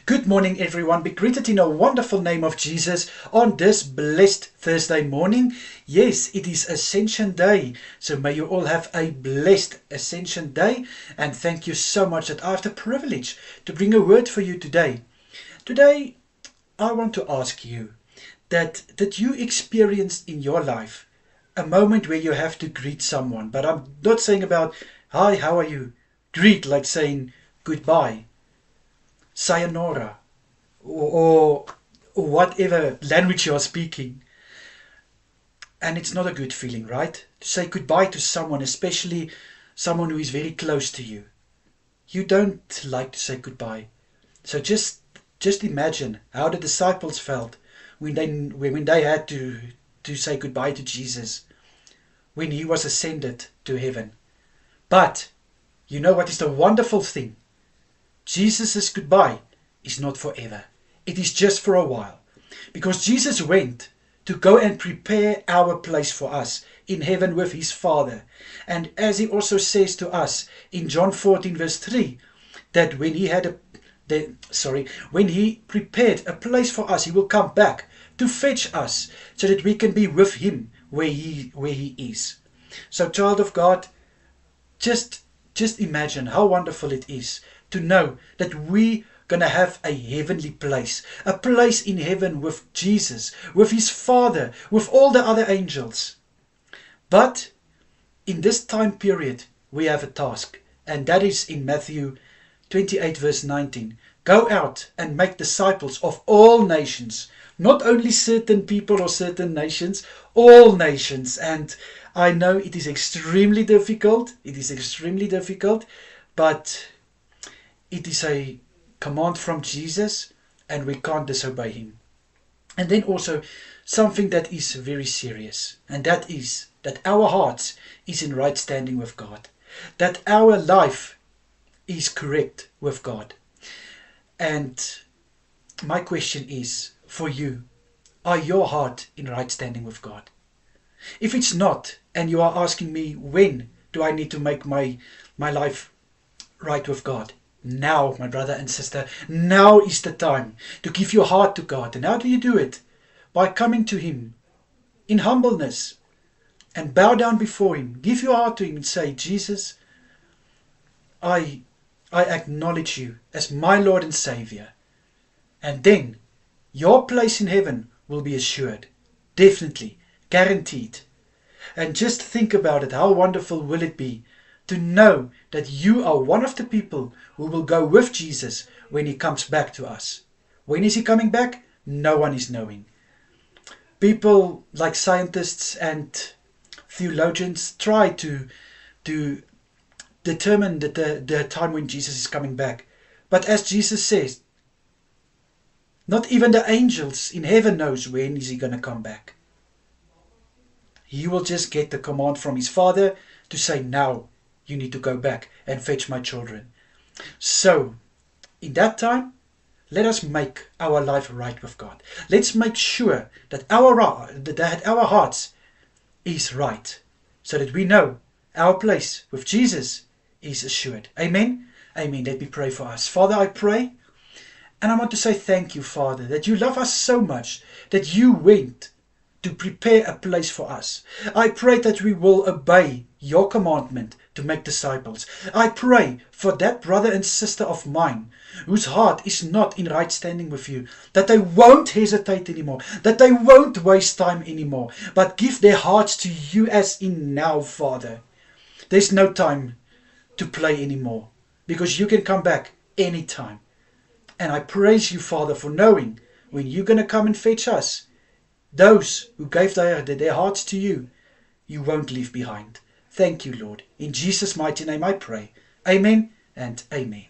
Good morning, everyone. Be greeted in a wonderful name of Jesus on this blessed Thursday morning. Yes, it is Ascension Day, so may you all have a blessed Ascension Day. And thank you so much that I have the privilege to bring a word for you today. Today, I want to ask you that you experienced in your life a moment where you have to greet someone. But I'm not saying about, hi, how are you? Greet like saying goodbye. Sayonara, or whatever language you are speaking. And it's not a good feeling, right? To say goodbye to someone, especially someone who is very close to you. You don't like to say goodbye. So just imagine how the disciples felt when they had to say goodbye to Jesus, when he was ascended to heaven. But you know what is the wonderful thing? Jesus' goodbye is not forever. It is just for a while. Because Jesus went to go and prepare our place for us in heaven with his Father. And as he also says to us in John 14 verse 3, that when he prepared a place for us, he will come back to fetch us so that we can be with him where he is. So child of God, just imagine how wonderful it is to know that we gonna have a heavenly place, a place in heaven with Jesus, with his Father, with all the other angels. But in this time period we have a task, and that is in Matthew 28 verse 19. Go out and make disciples of all nations, not only certain people or certain nations, all nations. And I know it is extremely difficult, but it is a command from Jesus and we can't disobey him. And then also something that is very serious, and that is that our hearts is in right standing with God, that our life is correct with God. And my question is for you, are your heart in right standing with God? If it's not, and you are asking me, when do I need to make my life right with God? Now, my brother and sister, now is the time to give your heart to God. And how do you do it? By coming to him in humbleness and bow down before him. Give your heart to him and say, Jesus, I acknowledge you as my Lord and Savior. And then your place in heaven will be assured. Definitely, guaranteed. And just think about it. How wonderful will it be to know that you are one of the people who will go with Jesus when he comes back to us. When is he coming back? No one is knowing. People like scientists and theologians try to determine the time when Jesus is coming back. But as Jesus says, not even the angels in heaven knows when is he going to come back. He will just get the command from his Father to say, now you need to go back and fetch my children. So, in that time, let us make our life right with God. Let's make sure that our hearts is right, so that we know our place with Jesus is assured. Amen? Amen. Let me pray for us. Father, I pray, and I want to say thank you, Father, that you love us so much, that you went to prepare a place for us. I pray that we will obey your commandment to make disciples. I pray for that brother and sister of mine whose heart is not in right standing with you, that they won't hesitate anymore, that they won't waste time anymore, but give their hearts to you as in now, Father. There's no time to play anymore, because you can come back anytime. And I praise you, Father, for knowing when you're going to come and fetch us, those who gave their hearts to you, you won't leave behind. Thank you, Lord. In Jesus' mighty name I pray. Amen and amen.